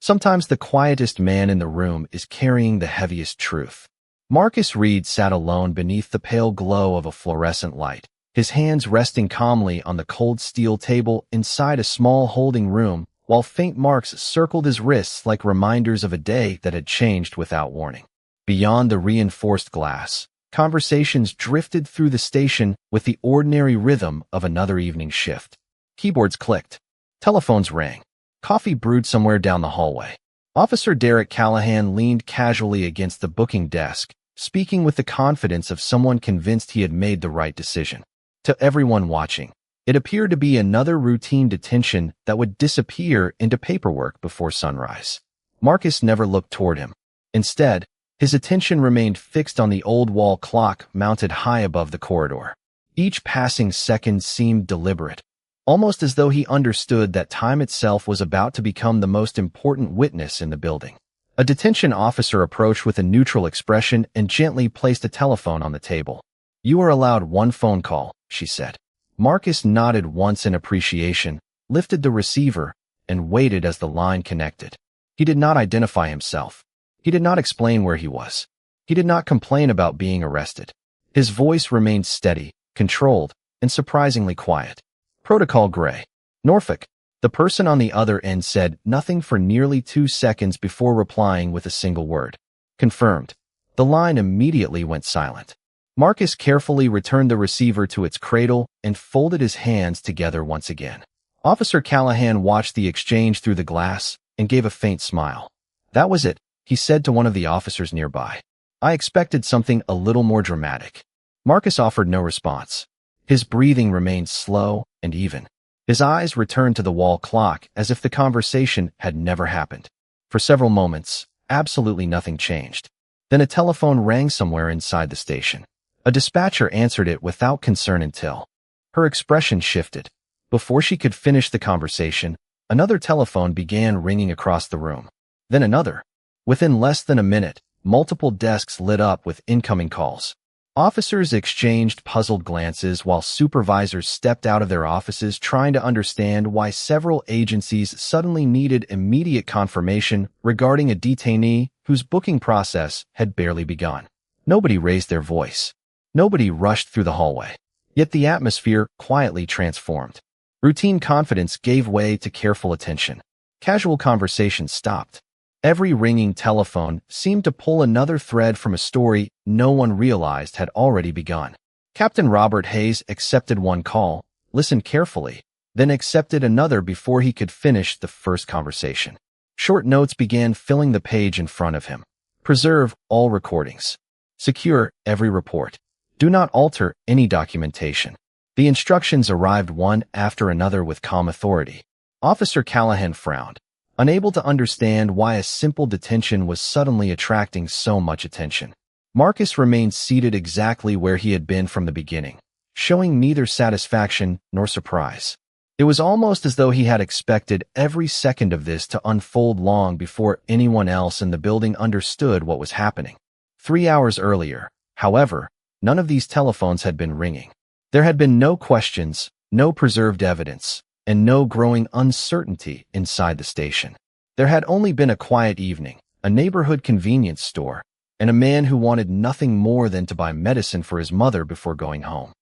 Sometimes the quietest man in the room is carrying the heaviest truth. Marcus Reed sat alone beneath the pale glow of a fluorescent light, his hands resting calmly on the cold steel table inside a small holding room, while faint marks circled his wrists like reminders of a day that had changed without warning. Beyond the reinforced glass, conversations drifted through the station with the ordinary rhythm of another evening shift. Keyboards clicked. Telephones rang. Coffee brewed somewhere down the hallway. Officer Derek Callahan leaned casually against the booking desk, speaking with the confidence of someone convinced he had made the right decision. To everyone watching, it appeared to be another routine detention that would disappear into paperwork before sunrise. Marcus never looked toward him. Instead, his attention remained fixed on the old wall clock mounted high above the corridor. Each passing second seemed deliberate, almost as though he understood that time itself was about to become the most important witness in the building. A detention officer approached with a neutral expression and gently placed a telephone on the table. "You are allowed one phone call," she said. Marcus nodded once in appreciation, lifted the receiver, and waited as the line connected. He did not identify himself. He did not explain where he was. He did not complain about being arrested. His voice remained steady, controlled, and surprisingly quiet. "Protocol Gray. Norfolk." The person on the other end said nothing for nearly 2 seconds before replying with a single word. "Confirmed." The line immediately went silent. Marcus carefully returned the receiver to its cradle and folded his hands together once again. Officer Callahan watched the exchange through the glass and gave a faint smile. "That was it," he said to one of the officers nearby. "I expected something a little more dramatic." Marcus offered no response. His breathing remained slow and even. His eyes returned to the wall clock as if the conversation had never happened. For several moments, absolutely nothing changed. Then a telephone rang somewhere inside the station. A dispatcher answered it without concern until her expression shifted. Before she could finish the conversation, another telephone began ringing across the room. Then another. Within less than a minute, multiple desks lit up with incoming calls. Officers exchanged puzzled glances while supervisors stepped out of their offices trying to understand why several agencies suddenly needed immediate confirmation regarding a detainee whose booking process had barely begun. Nobody raised their voice. Nobody rushed through the hallway. Yet the atmosphere quietly transformed. Routine confidence gave way to careful attention. Casual conversation stopped. Every ringing telephone seemed to pull another thread from a story no one realized had already begun. Captain Robert Hayes accepted one call, listened carefully, then accepted another before he could finish the first conversation. Short notes began filling the page in front of him. "Preserve all recordings. Secure every report. Do not alter any documentation." The instructions arrived one after another with calm authority. Officer Callahan frowned, unable to understand why a simple detention was suddenly attracting so much attention. Marcus remained seated exactly where he had been from the beginning, showing neither satisfaction nor surprise. It was almost as though he had expected every second of this to unfold long before anyone else in the building understood what was happening. 3 hours earlier, however, none of these telephones had been ringing. There had been no questions, no preserved evidence, and no growing uncertainty inside the station. There had only been a quiet evening, a neighborhood convenience store, and a man who wanted nothing more than to buy medicine for his mother before going home.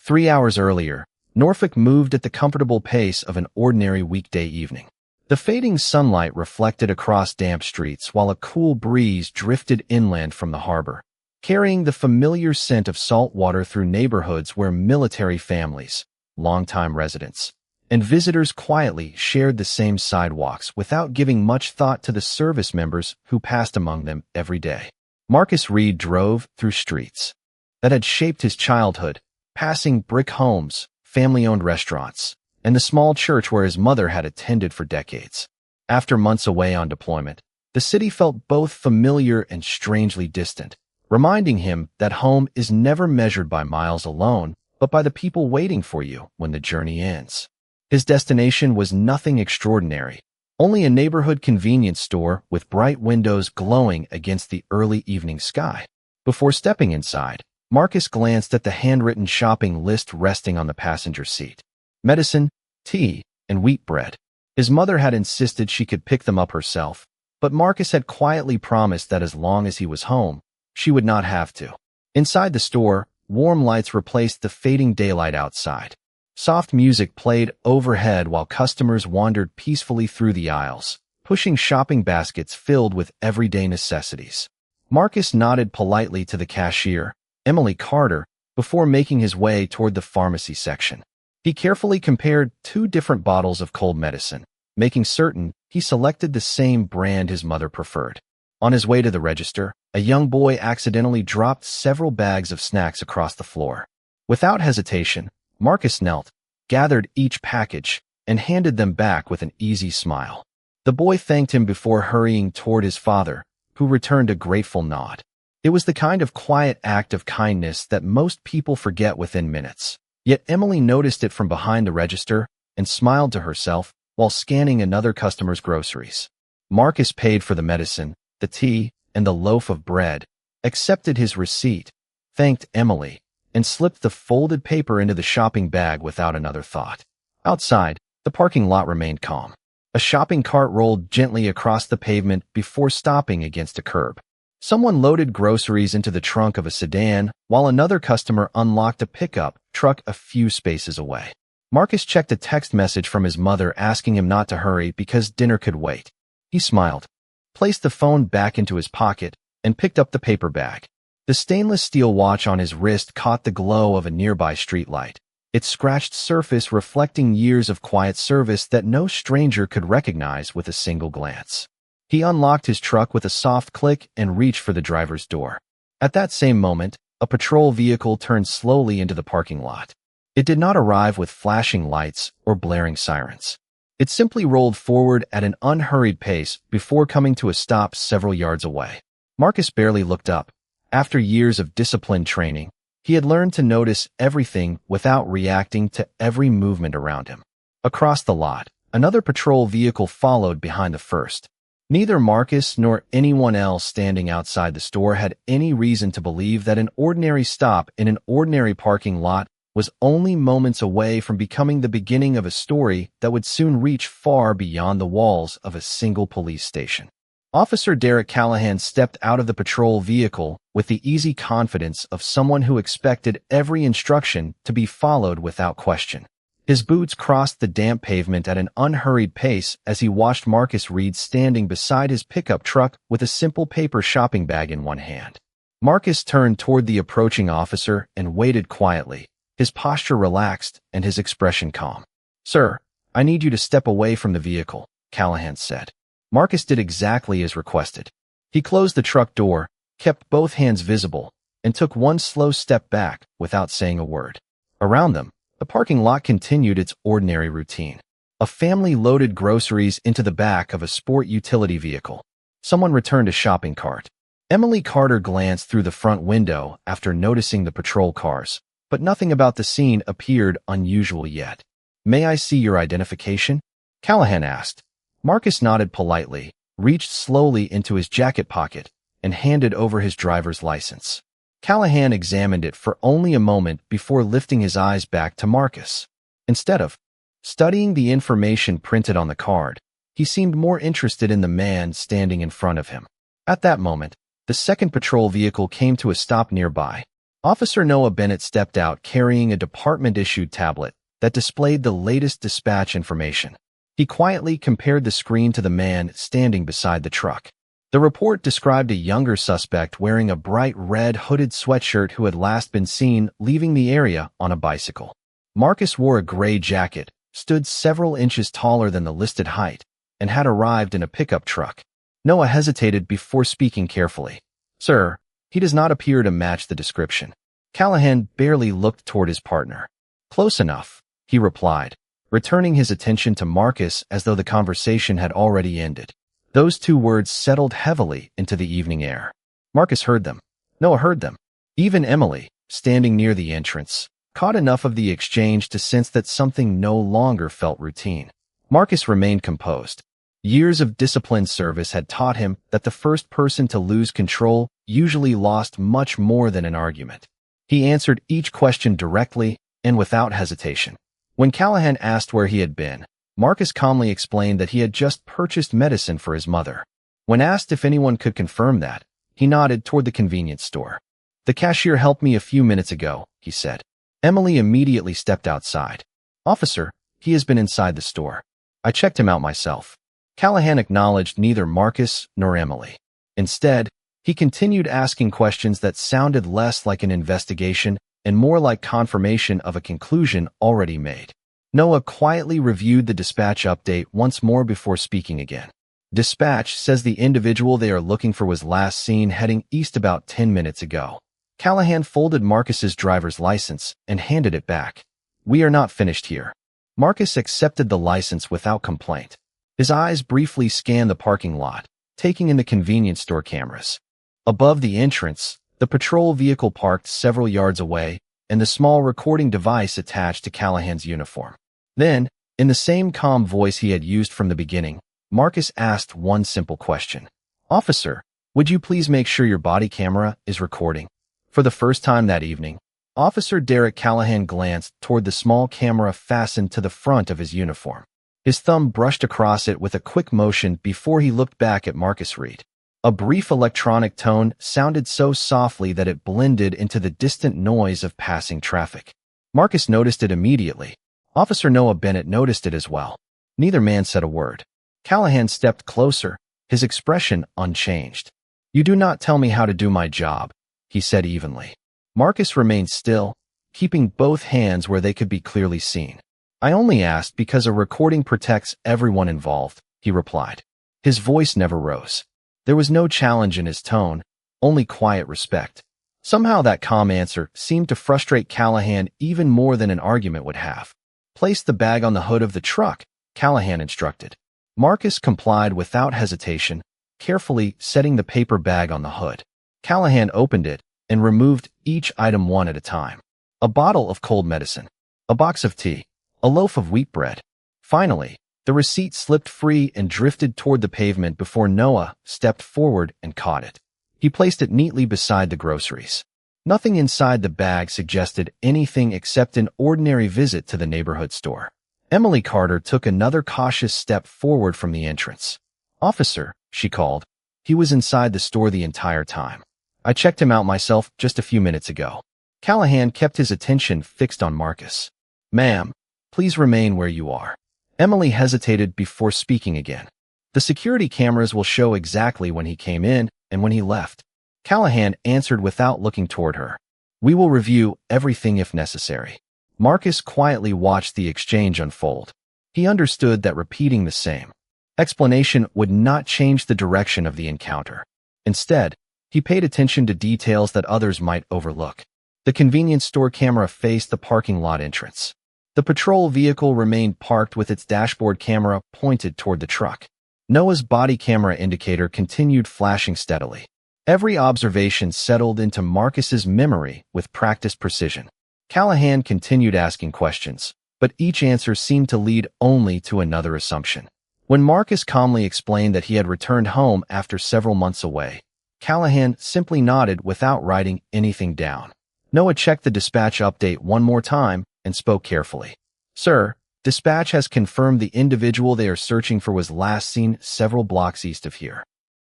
3 hours earlier, Norfolk moved at the comfortable pace of an ordinary weekday evening. The fading sunlight reflected across damp streets while a cool breeze drifted inland from the harbor, carrying the familiar scent of salt water through neighborhoods where military families, longtime residents, and visitors quietly shared the same sidewalks without giving much thought to the service members who passed among them every day. Marcus Reed drove through streets that had shaped his childhood, passing brick homes, family-owned restaurants, and the small church where his mother had attended for decades. After months away on deployment, the city felt both familiar and strangely distant, reminding him that home is never measured by miles alone, but by the people waiting for you when the journey ends. His destination was nothing extraordinary, only a neighborhood convenience store with bright windows glowing against the early evening sky. Before stepping inside, Marcus glanced at the handwritten shopping list resting on the passenger seat. Medicine, tea, and wheat bread. His mother had insisted she could pick them up herself, but Marcus had quietly promised that as long as he was home, she would not have to. Inside the store, warm lights replaced the fading daylight outside. Soft music played overhead while customers wandered peacefully through the aisles, pushing shopping baskets filled with everyday necessities. Marcus nodded politely to the cashier, Emily Carter, before making his way toward the pharmacy section. He carefully compared 2 different bottles of cold medicine, making certain he selected the same brand his mother preferred. On his way to the register, a young boy accidentally dropped several bags of snacks across the floor. Without hesitation, Marcus knelt, gathered each package, and handed them back with an easy smile. The boy thanked him before hurrying toward his father, who returned a grateful nod. It was the kind of quiet act of kindness that most people forget within minutes. Yet Emily noticed it from behind the register and smiled to herself while scanning another customer's groceries. Marcus paid for the medicine, the tea, and the loaf of bread, accepted his receipt, thanked Emily, and slipped the folded paper into the shopping bag without another thought. Outside, the parking lot remained calm. A shopping cart rolled gently across the pavement before stopping against a curb. Someone loaded groceries into the trunk of a sedan, while another customer unlocked a pickup truck a few spaces away. Marcus checked a text message from his mother asking him not to hurry because dinner could wait. He smiled, placed the phone back into his pocket, and picked up the paper bag. The stainless steel watch on his wrist caught the glow of a nearby streetlight, its scratched surface reflecting years of quiet service that no stranger could recognize with a single glance. He unlocked his truck with a soft click and reached for the driver's door. At that same moment, a patrol vehicle turned slowly into the parking lot. It did not arrive with flashing lights or blaring sirens. It simply rolled forward at an unhurried pace before coming to a stop several yards away. Marcus barely looked up. After years of disciplined training, he had learned to notice everything without reacting to every movement around him. Across the lot, another patrol vehicle followed behind the first. Neither Marcus nor anyone else standing outside the store had any reason to believe that an ordinary stop in an ordinary parking lot was only moments away from becoming the beginning of a story that would soon reach far beyond the walls of a single police station. Officer Derek Callahan stepped out of the patrol vehicle with the easy confidence of someone who expected every instruction to be followed without question. His boots crossed the damp pavement at an unhurried pace as he watched Marcus Reed standing beside his pickup truck with a simple paper shopping bag in one hand. Marcus turned toward the approaching officer and waited quietly, his posture relaxed and his expression calm. "Sir, I need you to step away from the vehicle," Callahan said. Marcus did exactly as requested. He closed the truck door, kept both hands visible, and took one slow step back without saying a word. Around them, the parking lot continued its ordinary routine. A family loaded groceries into the back of a sport utility vehicle. Someone returned a shopping cart. Emily Carter glanced through the front window after noticing the patrol cars, but nothing about the scene appeared unusual yet. "May I see your identification?" Callahan asked. Marcus nodded politely, reached slowly into his jacket pocket, and handed over his driver's license. Callahan examined it for only a moment before lifting his eyes back to Marcus. Instead of studying the information printed on the card, he seemed more interested in the man standing in front of him. At that moment, the second patrol vehicle came to a stop nearby. Officer Noah Bennett stepped out carrying a department-issued tablet that displayed the latest dispatch information. He quietly compared the screen to the man standing beside the truck. The report described a younger suspect wearing a bright red hooded sweatshirt who had last been seen leaving the area on a bicycle. Marcus wore a gray jacket, stood several inches taller than the listed height, and had arrived in a pickup truck. Noah hesitated before speaking carefully. "Sir, he does not appear to match the description." Callahan barely looked toward his partner. "Close enough," he replied, returning his attention to Marcus as though the conversation had already ended. Those 2 words settled heavily into the evening air. Marcus heard them. Noah heard them. Even Emily, standing near the entrance, caught enough of the exchange to sense that something no longer felt routine. Marcus remained composed. Years of disciplined service had taught him that the first person to lose control usually lost much more than an argument. He answered each question directly and without hesitation. When Callahan asked where he had been, Marcus calmly explained that he had just purchased medicine for his mother. When asked if anyone could confirm that, he nodded toward the convenience store. "The cashier helped me a few minutes ago," he said. Emily immediately stepped outside. "Officer, he has been inside the store. I checked him out myself." Callahan acknowledged neither Marcus nor Emily. Instead, he continued asking questions that sounded less like an investigation and more like confirmation of a conclusion already made. Noah quietly reviewed the dispatch update once more before speaking again. "Dispatch says the individual they are looking for was last seen heading east about 10 minutes ago." Callahan folded Marcus's driver's license and handed it back. "We are not finished here." Marcus accepted the license without complaint. His eyes briefly scanned the parking lot, taking in the convenience store cameras. Above the entrance, the patrol vehicle parked several yards away, and the small recording device attached to Callahan's uniform. Then, in the same calm voice he had used from the beginning, Marcus asked one simple question. "Officer, would you please make sure your body camera is recording?" For the first time that evening, Officer Derek Callahan glanced toward the small camera fastened to the front of his uniform. His thumb brushed across it with a quick motion before he looked back at Marcus Reed. A brief electronic tone sounded so softly that it blended into the distant noise of passing traffic. Marcus noticed it immediately. Officer Noah Bennett noticed it as well. Neither man said a word. Callahan stepped closer, his expression unchanged. "You do not tell me how to do my job," he said evenly. Marcus remained still, keeping both hands where they could be clearly seen. "I only asked because a recording protects everyone involved," he replied. His voice never rose. There was no challenge in his tone, only quiet respect. Somehow that calm answer seemed to frustrate Callahan even more than an argument would have. "Place the bag on the hood of the truck," Callahan instructed. Marcus complied without hesitation, carefully setting the paper bag on the hood. Callahan opened it and removed each item one at a time. A bottle of cold medicine, a box of tea, a loaf of wheat bread. Finally, the receipt slipped free and drifted toward the pavement before Noah stepped forward and caught it. He placed it neatly beside the groceries. Nothing inside the bag suggested anything except an ordinary visit to the neighborhood store. Emily Carter took another cautious step forward from the entrance. "Officer," she called. "He was inside the store the entire time. I checked him out myself just a few minutes ago." Callahan kept his attention fixed on Marcus. "Ma'am, please remain where you are." Emily hesitated before speaking again. "The security cameras will show exactly when he came in and when he left." Callahan answered without looking toward her. "We will review everything if necessary." Marcus quietly watched the exchange unfold. He understood that repeating the same explanation would not change the direction of the encounter. Instead, he paid attention to details that others might overlook. The convenience store camera faced the parking lot entrance. The patrol vehicle remained parked with its dashboard camera pointed toward the truck. Noah's body camera indicator continued flashing steadily. Every observation settled into Marcus's memory with practiced precision. Callahan continued asking questions, but each answer seemed to lead only to another assumption. When Marcus calmly explained that he had returned home after several months away, Callahan simply nodded without writing anything down. Noah checked the dispatch update one more time and spoke carefully. "Sir, dispatch has confirmed the individual they are searching for was last seen several blocks east of here."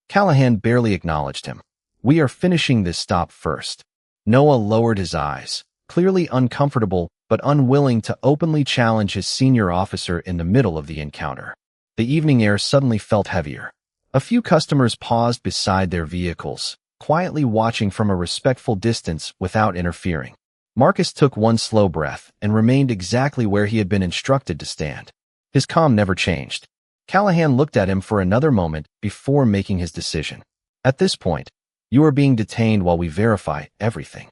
Callahan barely acknowledged him. "We are finishing this stop first." Noah lowered his eyes, clearly uncomfortable but unwilling to openly challenge his senior officer in the middle of the encounter. The evening air suddenly felt heavier. A few customers paused beside their vehicles, quietly watching from a respectful distance without interfering. Marcus took one slow breath and remained exactly where he had been instructed to stand. His calm never changed. Callahan looked at him for another moment before making his decision. "At this point, you are being detained while we verify everything."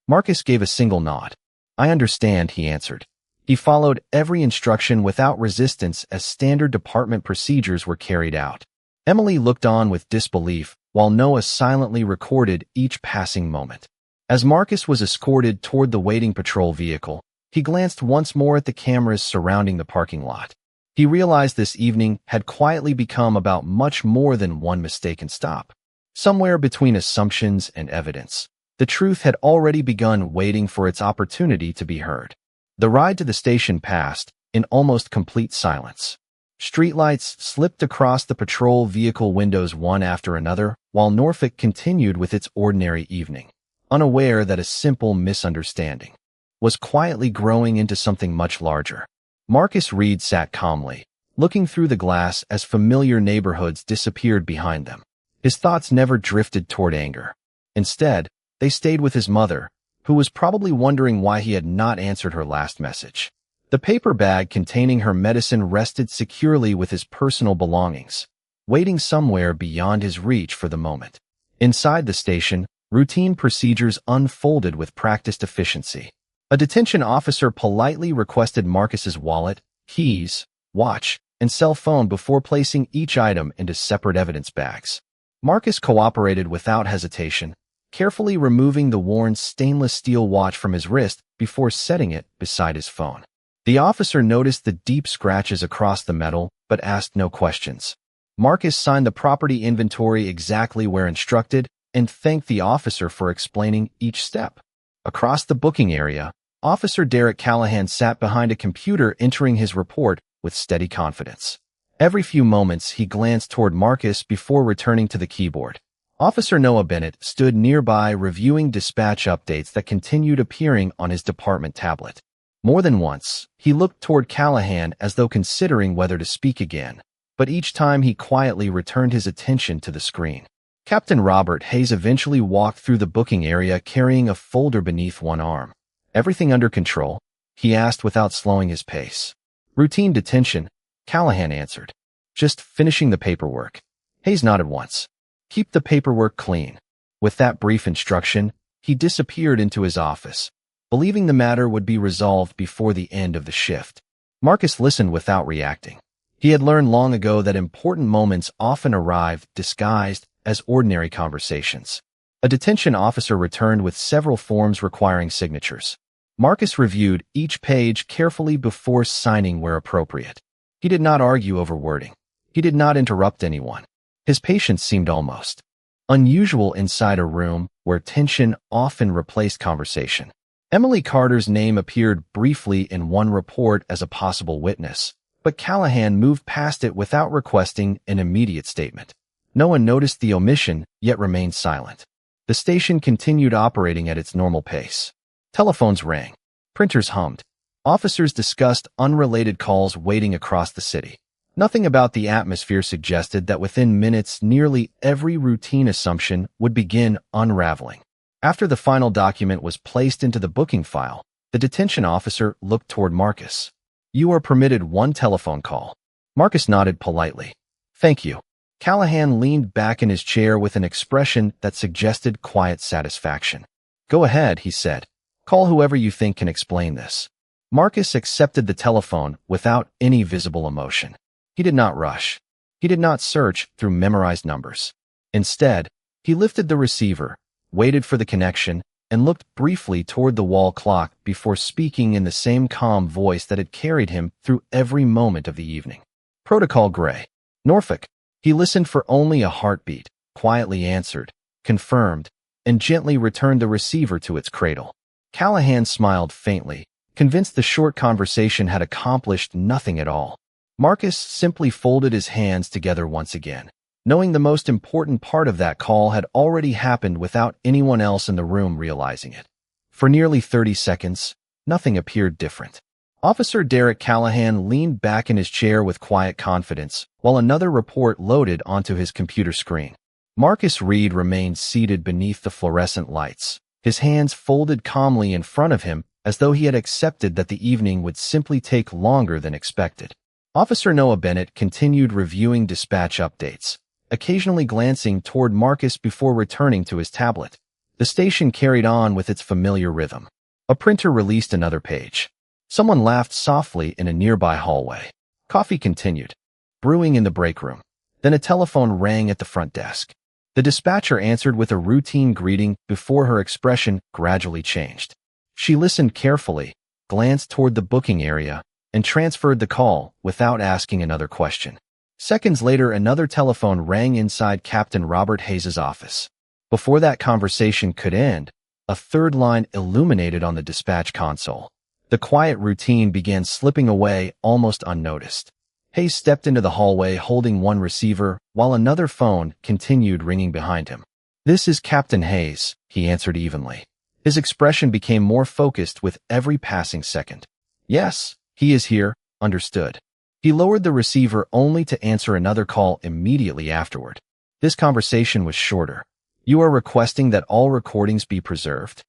Marcus gave a single nod. "I understand," he answered. He followed every instruction without resistance as standard department procedures were carried out. Emily looked on with disbelief while Noah silently recorded each passing moment. As Marcus was escorted toward the waiting patrol vehicle, he glanced once more at the cameras surrounding the parking lot. He realized this evening had quietly become about much more than one mistaken stop. Somewhere between assumptions and evidence, the truth had already begun waiting for its opportunity to be heard. The ride to the station passed in almost complete silence. Streetlights slipped across the patrol vehicle windows one after another, while Norfolk continued with its ordinary evening, unaware that a simple misunderstanding was quietly growing into something much larger. Marcus Reed sat calmly, looking through the glass as familiar neighborhoods disappeared behind them. His thoughts never drifted toward anger. Instead, they stayed with his mother, who was probably wondering why he had not answered her last message. The paper bag containing her medicine rested securely with his personal belongings, waiting somewhere beyond his reach for the moment. Inside the station, routine procedures unfolded with practiced efficiency. A detention officer politely requested Marcus's wallet, keys, watch, and cell phone before placing each item into separate evidence bags. Marcus cooperated without hesitation, carefully removing the worn stainless steel watch from his wrist before setting it beside his phone. The officer noticed the deep scratches across the metal, but asked no questions. Marcus signed the property inventory exactly where instructed and thanked the officer for explaining each step. Across the booking area, Officer Derek Callahan sat behind a computer entering his report with steady confidence. Every few moments, he glanced toward Marcus before returning to the keyboard. Officer Noah Bennett stood nearby reviewing dispatch updates that continued appearing on his department tablet. More than once, he looked toward Callahan as though considering whether to speak again, but each time he quietly returned his attention to the screen. Captain Robert Hayes eventually walked through the booking area carrying a folder beneath one arm. "Everything under control?" he asked without slowing his pace. "Routine detention," Callahan answered. "Just finishing the paperwork." Hayes nodded once. "Keep the paperwork clean." With that brief instruction, he disappeared into his office, believing the matter would be resolved before the end of the shift. Marcus listened without reacting. He had learned long ago that important moments often arrive disguised as ordinary conversations. A detention officer returned with several forms requiring signatures. Marcus reviewed each page carefully before signing where appropriate. He did not argue over wording. He did not interrupt anyone. His patience seemed almost unusual inside a room where tension often replaced conversation. Emily Carter's name appeared briefly in one report as a possible witness, but Callahan moved past it without requesting an immediate statement. No one noticed the omission, yet remained silent. The station continued operating at its normal pace. Telephones rang. Printers hummed. Officers discussed unrelated calls waiting across the city. Nothing about the atmosphere suggested that within minutes nearly every routine assumption would begin unraveling. After the final document was placed into the booking file, the detention officer looked toward Marcus. "You are permitted one telephone call." Marcus nodded politely. "Thank you." Callahan leaned back in his chair with an expression that suggested quiet satisfaction. "Go ahead," he said. "Call whoever you think can explain this." Marcus accepted the telephone without any visible emotion. He did not rush. He did not search through memorized numbers. Instead, he lifted the receiver, waited for the connection, and looked briefly toward the wall clock before speaking in the same calm voice that had carried him through every moment of the evening. "Protocol Gray. Norfolk." He listened for only a heartbeat, quietly answered, confirmed, and gently returned the receiver to its cradle. Callahan smiled faintly, convinced the short conversation had accomplished nothing at all. Marcus simply folded his hands together once again, knowing the most important part of that call had already happened without anyone else in the room realizing it. For nearly 30 seconds, nothing appeared different. Officer Derek Callahan leaned back in his chair with quiet confidence, while another report loaded onto his computer screen. Marcus Reed remained seated beneath the fluorescent lights, his hands folded calmly in front of him as though he had accepted that the evening would simply take longer than expected. Officer Noah Bennett continued reviewing dispatch updates, occasionally glancing toward Marcus before returning to his tablet. The station carried on with its familiar rhythm. A printer released another page. Someone laughed softly in a nearby hallway. Coffee continued, brewing in the break room. Then a telephone rang at the front desk. The dispatcher answered with a routine greeting before her expression gradually changed. She listened carefully, glanced toward the booking area, and transferred the call without asking another question. Seconds later, another telephone rang inside Captain Robert Hayes's office. Before that conversation could end, a third line illuminated on the dispatch console. The quiet routine began slipping away almost unnoticed. Hayes stepped into the hallway holding one receiver while another phone continued ringing behind him. "This is Captain Hayes," he answered evenly. His expression became more focused with every passing second. "Yes, he is here, understood." He lowered the receiver only to answer another call immediately afterward. This conversation was shorter. "You are requesting that all recordings be preserved?"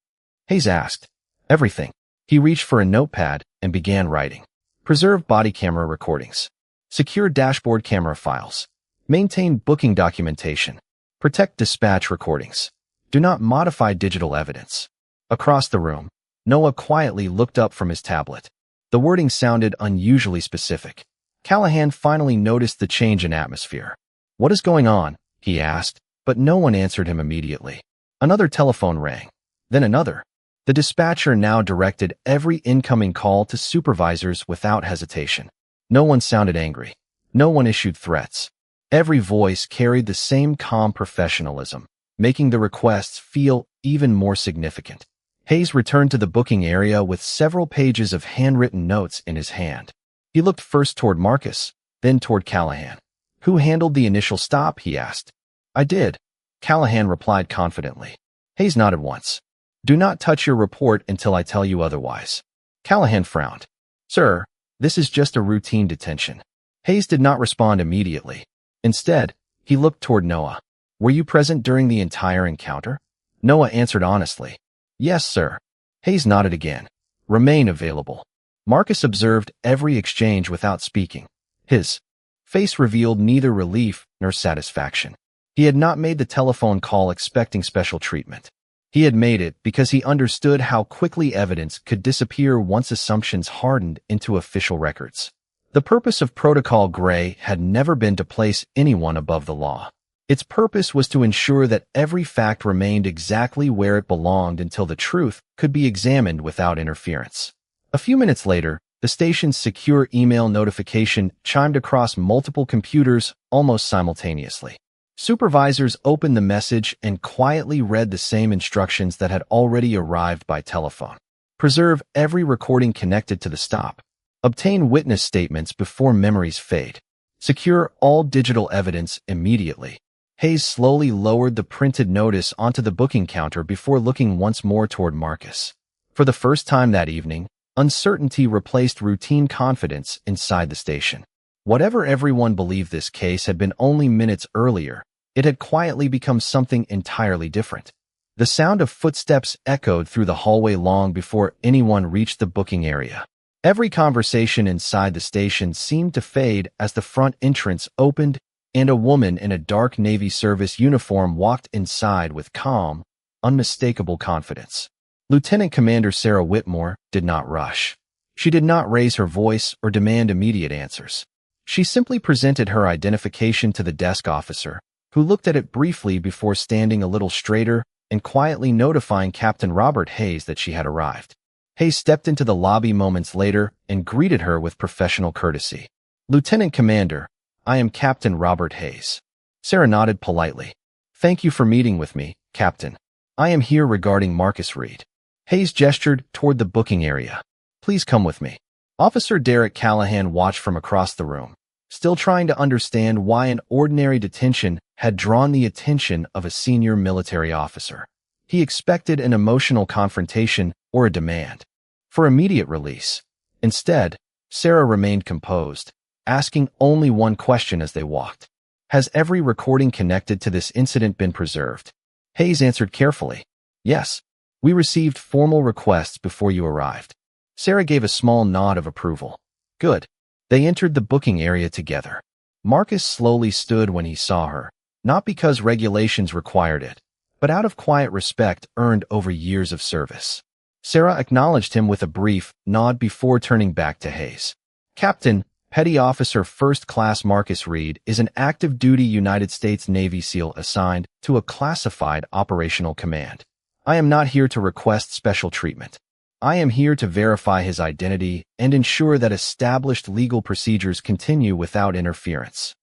Hayes asked. "Everything." He reached for a notepad and began writing. "Preserve body camera recordings. Secure dashboard camera files. Maintain booking documentation. Protect dispatch recordings. Do not modify digital evidence." Across the room, Noah quietly looked up from his tablet. The wording sounded unusually specific. Callahan finally noticed the change in atmosphere. "What is going on?" he asked, but no one answered him immediately. Another telephone rang, then another. The dispatcher now directed every incoming call to supervisors without hesitation. No one sounded angry. No one issued threats. Every voice carried the same calm professionalism, making the requests feel even more significant. Hayes returned to the booking area with several pages of handwritten notes in his hand. He looked first toward Marcus, then toward Callahan. "Who handled the initial stop?" he asked. "I did," Callahan replied confidently. Hayes nodded once. "Do not touch your report until I tell you otherwise." Callahan frowned. "Sir, this is just a routine detention." Hayes did not respond immediately. Instead, he looked toward Noah. "Were you present during the entire encounter?" Noah answered honestly. "Yes, sir." Hayes nodded again. "Remain available." Marcus observed every exchange without speaking. His face revealed neither relief nor satisfaction. He had not made the telephone call expecting special treatment. He had made it because he understood how quickly evidence could disappear once assumptions hardened into official records. The purpose of Protocol Gray had never been to place anyone above the law. Its purpose was to ensure that every fact remained exactly where it belonged until the truth could be examined without interference. A few minutes later, the station's secure email notification chimed across multiple computers almost simultaneously. Supervisors opened the message and quietly read the same instructions that had already arrived by telephone. Preserve every recording connected to the stop. Obtain witness statements before memories fade. Secure all digital evidence immediately. Hayes slowly lowered the printed notice onto the booking counter before looking once more toward Marcus. For the first time that evening, uncertainty replaced routine confidence inside the station. Whatever everyone believed this case had been only minutes earlier, it had quietly become something entirely different. The sound of footsteps echoed through the hallway long before anyone reached the booking area. Every conversation inside the station seemed to fade as the front entrance opened and a woman in a dark Navy service uniform walked inside with calm, unmistakable confidence. Lieutenant Commander Sarah Whitmore did not rush. She did not raise her voice or demand immediate answers. She simply presented her identification to the desk officer, who looked at it briefly before standing a little straighter and quietly notifying Captain Robert Hayes that she had arrived. Hayes stepped into the lobby moments later and greeted her with professional courtesy. "Lieutenant Commander, I am Captain Robert Hayes." Sarah nodded politely. "Thank you for meeting with me, Captain. I am here regarding Marcus Reed." Hayes gestured toward the booking area. "Please come with me." Officer Derek Callahan watched from across the room, still trying to understand why an ordinary detention had drawn the attention of a senior military officer. He expected an emotional confrontation or a demand for immediate release. Instead, Sarah remained composed, asking only one question as they walked. "Has every recording connected to this incident been preserved?" Hayes answered carefully. "Yes. We received formal requests before you arrived." Sarah gave a small nod of approval. "Good." They entered the booking area together. Marcus slowly stood when he saw her, not because regulations required it, but out of quiet respect earned over years of service. Sarah acknowledged him with a brief nod before turning back to Hayes. "Captain, Petty Officer First Class Marcus Reed is an active-duty United States Navy SEAL assigned to a classified operational command. I am not here to request special treatment. I am here to verify his identity and ensure that established legal procedures continue without interference."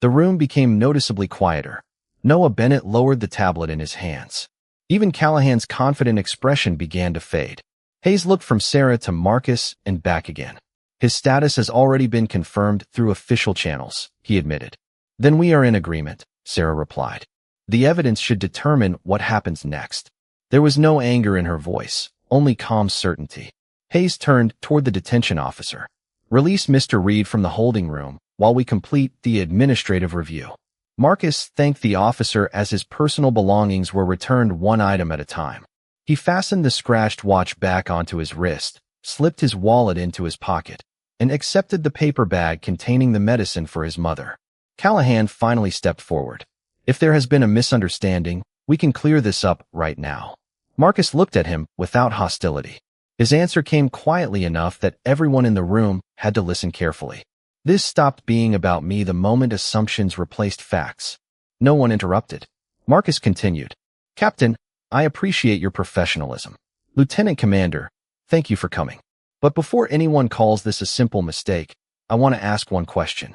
The room became noticeably quieter. Noah Bennett lowered the tablet in his hands. Even Callahan's confident expression began to fade. Hayes looked from Sarah to Marcus and back again. His status has already been confirmed through official channels, he admitted. Then we are in agreement, Sarah replied. The evidence should determine what happens next. There was no anger in her voice, only calm certainty. Hayes turned toward the detention officer. Release Mr. Reed from the holding room while we complete the administrative review. Marcus thanked the officer as his personal belongings were returned one item at a time. He fastened the scratched watch back onto his wrist, slipped his wallet into his pocket, and accepted the paper bag containing the medicine for his mother. Callahan finally stepped forward. If there has been a misunderstanding, we can clear this up right now. Marcus looked at him without hostility. His answer came quietly enough that everyone in the room had to listen carefully. This stopped being about me the moment assumptions replaced facts. No one interrupted. Marcus continued. Captain, I appreciate your professionalism. Lieutenant Commander, thank you for coming. But before anyone calls this a simple mistake, I want to ask one question.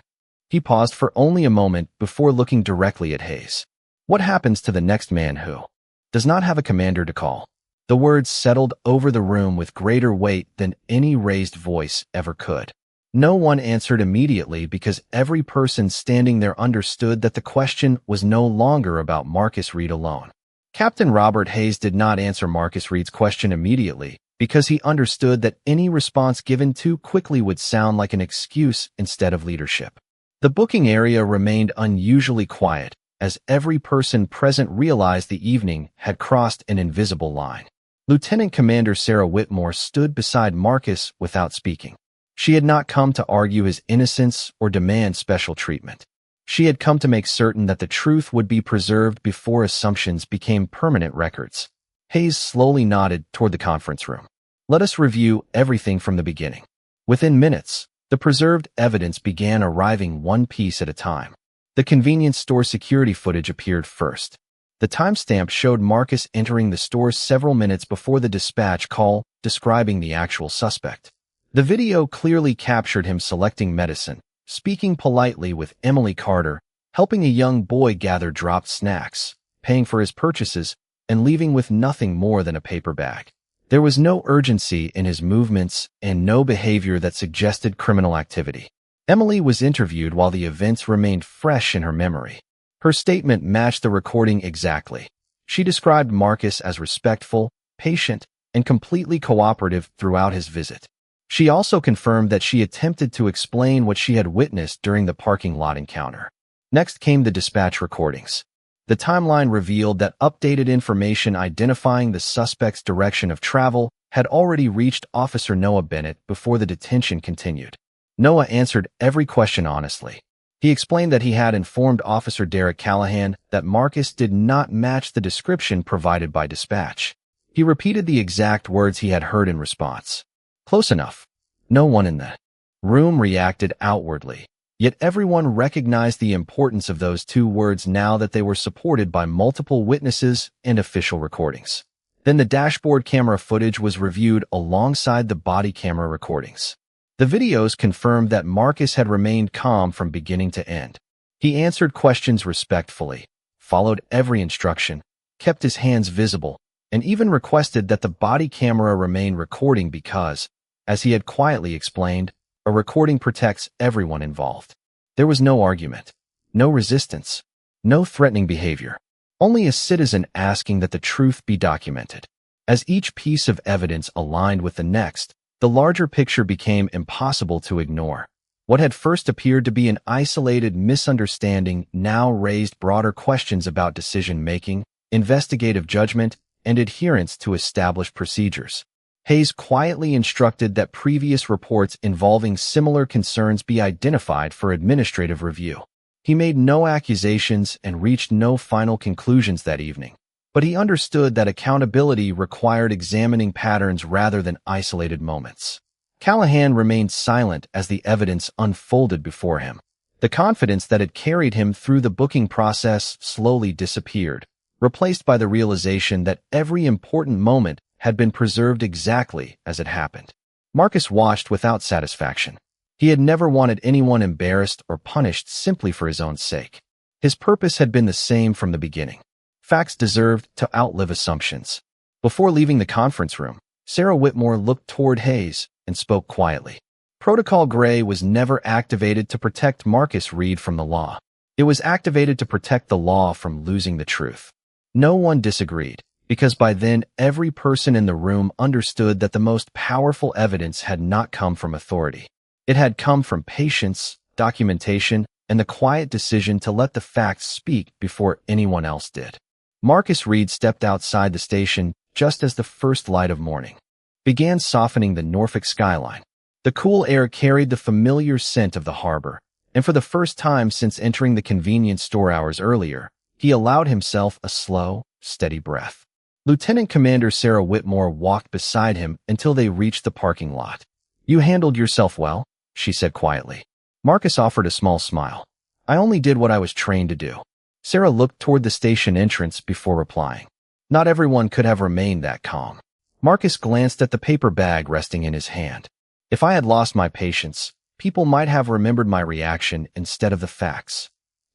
He paused for only a moment before looking directly at Hayes. What happens to the next man who does not have a commander to call? The words settled over the room with greater weight than any raised voice ever could. No one answered immediately because every person standing there understood that the question was no longer about Marcus Reed alone. Captain Robert Hayes did not answer Marcus Reed's question immediately because he understood that any response given too quickly would sound like an excuse instead of leadership. The booking area remained unusually quiet as every person present realized the evening had crossed an invisible line. Lieutenant Commander Sarah Whitmore stood beside Marcus without speaking. She had not come to argue his innocence or demand special treatment. She had come to make certain that the truth would be preserved before assumptions became permanent records. Hayes slowly nodded toward the conference room. Let us review everything from the beginning. Within minutes, the preserved evidence began arriving one piece at a time. The convenience store security footage appeared first. The timestamp showed Marcus entering the store several minutes before the dispatch call describing the actual suspect. The video clearly captured him selecting medicine, speaking politely with Emily Carter, helping a young boy gather dropped snacks, paying for his purchases, and leaving with nothing more than a paper bag. There was no urgency in his movements and no behavior that suggested criminal activity. Emily was interviewed while the events remained fresh in her memory. Her statement matched the recording exactly. She described Marcus as respectful, patient, and completely cooperative throughout his visit. She also confirmed that she attempted to explain what she had witnessed during the parking lot encounter. Next came the dispatch recordings. The timeline revealed that updated information identifying the suspect's direction of travel had already reached Officer Noah Bennett before the detention continued. Noah answered every question honestly. He explained that he had informed Officer Derek Callahan that Marcus did not match the description provided by dispatch. He repeated the exact words he had heard in response. Close enough. No one in the room reacted outwardly, yet everyone recognized the importance of those two words now that they were supported by multiple witnesses and official recordings. Then the dashboard camera footage was reviewed alongside the body camera recordings. The videos confirmed that Marcus had remained calm from beginning to end. He answered questions respectfully, followed every instruction, kept his hands visible, and even requested that the body camera remain recording because, as he had quietly explained, a recording protects everyone involved. There was no argument, no resistance, no threatening behavior, only a citizen asking that the truth be documented. As each piece of evidence aligned with the next, the larger picture became impossible to ignore. What had first appeared to be an isolated misunderstanding now raised broader questions about decision-making, investigative judgment, and adherence to established procedures. Hayes quietly instructed that previous reports involving similar concerns be identified for administrative review. He made no accusations and reached no final conclusions that evening, but he understood that accountability required examining patterns rather than isolated moments. Callahan remained silent as the evidence unfolded before him. The confidence that had carried him through the booking process slowly disappeared, replaced by the realization that every important moment had been preserved exactly as it happened. Marcus watched without satisfaction. He had never wanted anyone embarrassed or punished simply for his own sake. His purpose had been the same from the beginning. Facts deserved to outlive assumptions. Before leaving the conference room, Sarah Whitmore looked toward Hayes and spoke quietly. Protocol Gray was never activated to protect Marcus Reed from the law. It was activated to protect the law from losing the truth. No one disagreed, because by then every person in the room understood that the most powerful evidence had not come from authority. It had come from patience, documentation, and the quiet decision to let the facts speak before anyone else did. Marcus Reed stepped outside the station just as the first light of morning began softening the Norfolk skyline. The cool air carried the familiar scent of the harbor, and for the first time since entering the convenience store hours earlier, he allowed himself a slow, steady breath. Lieutenant Commander Sarah Whitmore walked beside him until they reached the parking lot. "You handled yourself well," she said quietly. Marcus offered a small smile. "I only did what I was trained to do." Sarah looked toward the station entrance before replying. Not everyone could have remained that calm. Marcus glanced at the paper bag resting in his hand. "If I had lost my patience, people might have remembered my reaction instead of the facts."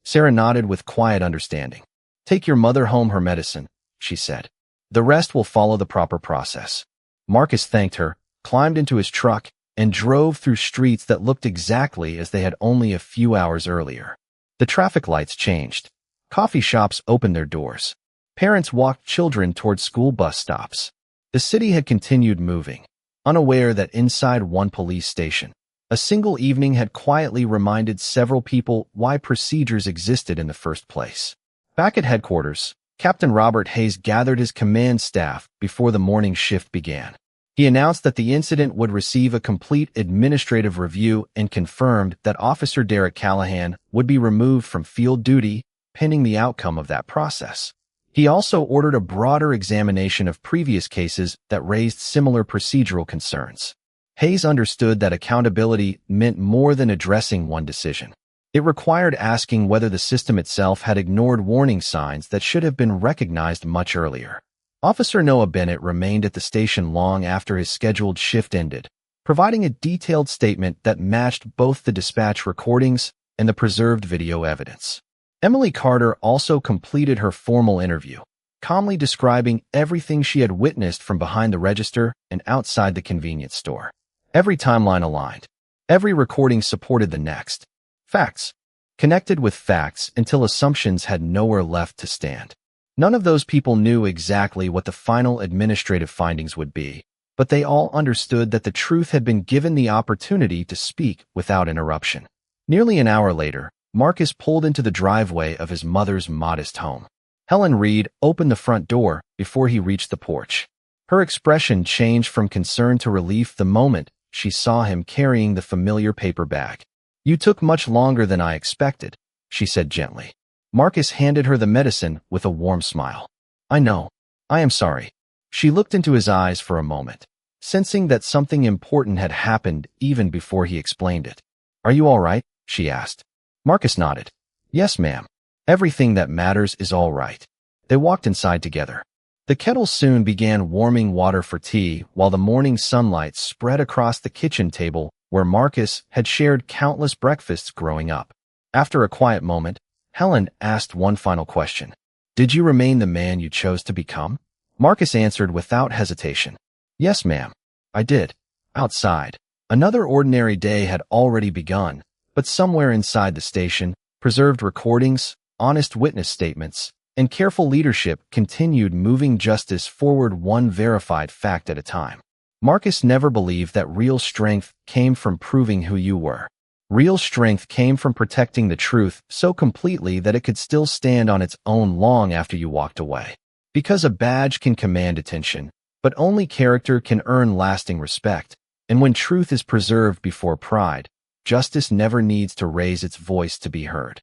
Sarah nodded with quiet understanding. "Take your mother home her medicine," she said. "The rest will follow the proper process." Marcus thanked her, climbed into his truck, and drove through streets that looked exactly as they had only a few hours earlier. The traffic lights changed. Coffee shops opened their doors. Parents walked children toward school bus stops. The city had continued moving, unaware that inside one police station, a single evening had quietly reminded several people why procedures existed in the first place. Back at headquarters, Captain Robert Hayes gathered his command staff before the morning shift began. He announced that the incident would receive a complete administrative review and confirmed that Officer Derek Callahan would be removed from field duty pending the outcome of that process. He also ordered a broader examination of previous cases that raised similar procedural concerns. Hayes understood that accountability meant more than addressing one decision. It required asking whether the system itself had ignored warning signs that should have been recognized much earlier. Officer Noah Bennett remained at the station long after his scheduled shift ended, providing a detailed statement that matched both the dispatch recordings and the preserved video evidence. Emily Carter also completed her formal interview, calmly describing everything she had witnessed from behind the register and outside the convenience store. Every timeline aligned. Every recording supported the next. Facts connected with facts until assumptions had nowhere left to stand. None of those people knew exactly what the final administrative findings would be, but they all understood that the truth had been given the opportunity to speak without interruption. Nearly an hour later, Marcus pulled into the driveway of his mother's modest home. Helen Reed opened the front door before he reached the porch. Her expression changed from concern to relief the moment she saw him carrying the familiar paper bag. "You took much longer than I expected," she said gently. Marcus handed her the medicine with a warm smile. "I know. I am sorry." She looked into his eyes for a moment, sensing that something important had happened even before he explained it. "Are you all right?" she asked. Marcus nodded. "Yes, ma'am. Everything that matters is all right." They walked inside together. The kettle soon began warming water for tea while the morning sunlight spread across the kitchen table where Marcus had shared countless breakfasts growing up. After a quiet moment, Helen asked one final question. "Did you remain the man you chose to become?" Marcus answered without hesitation. "Yes, ma'am. I did." Outside, another ordinary day had already begun, but somewhere inside the station, preserved recordings, honest witness statements, and careful leadership continued moving justice forward one verified fact at a time. Marcus never believed that real strength came from proving who you were. Real strength came from protecting the truth so completely that it could still stand on its own long after you walked away. Because a badge can command attention, but only character can earn lasting respect. And when truth is preserved before pride, justice never needs to raise its voice to be heard.